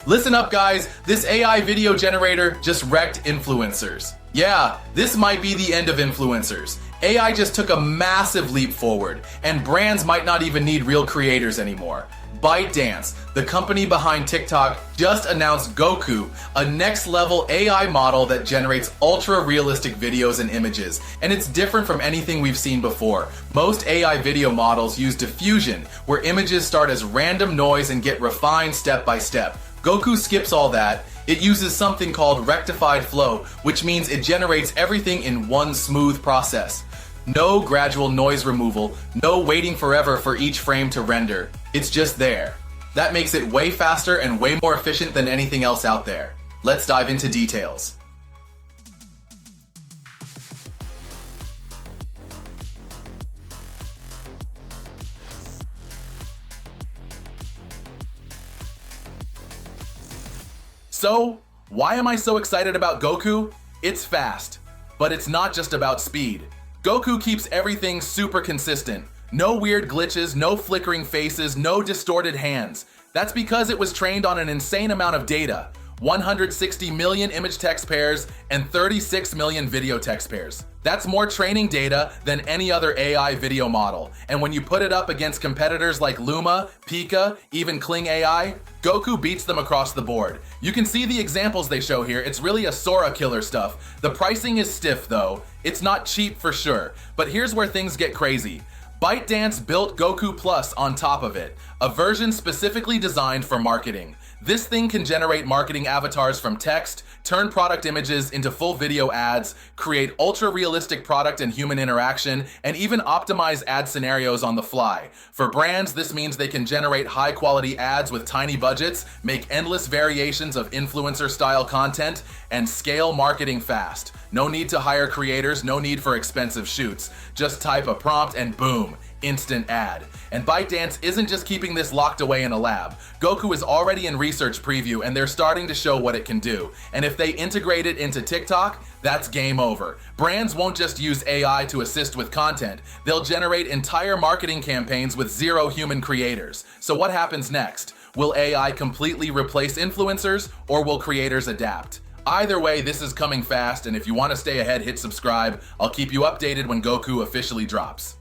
Listen up guys, this AI video generator just wrecked influencers. Yeah, this might be the end of influencers. AI just took a massive leap forward, and brands might not even need real creators anymore. ByteDance, the company behind TikTok, just announced Goku, a next-level AI model that generates ultra-realistic videos and images, and it's different from anything we've seen before. Most AI video models use diffusion, where images start as random noise and get refined step by step. Goku skips all that. It uses something called rectified flow, which means it generates everything in one smooth process. No gradual noise removal, no waiting forever for each frame to render. It's just there. That makes it way faster and way more efficient than anything else out there. Let's dive into details. So, why am I so excited about Goku? It's fast, but it's not just about speed. Goku keeps everything super consistent. No weird glitches, no flickering faces, no distorted hands. That's because it was trained on an insane amount of data. 160 million image text pairs and 36 million video text pairs. That's more training data than any other AI video model. And when you put it up against competitors like Luma, Pika, even Kling AI, Goku beats them across the board. You can see the examples they show here. It's really a Sora killer stuff. The pricing is stiff though. It's not cheap for sure. But here's where things get crazy. ByteDance built Goku Plus on top of it, a version specifically designed for marketing. This thing can generate marketing avatars from text, turn product images into full video ads, create ultra-realistic product and human interaction, and even optimize ad scenarios on the fly. For brands, this means they can generate high-quality ads with tiny budgets, make endless variations of influencer-style content, and scale marketing fast. No need to hire creators, no need for expensive shoots. Just type a prompt and boom, instant ad. And ByteDance isn't just keeping this locked away in a lab. Goku is already in research preview and they're starting to show what it can do. And if they integrate it into TikTok, that's game over. Brands won't just use AI to assist with content. They'll generate entire marketing campaigns with zero human creators. So what happens next? Will AI completely replace influencers or will creators adapt? Either way, this is coming fast, and if you want to stay ahead, hit subscribe. I'll keep you updated when Goku officially drops.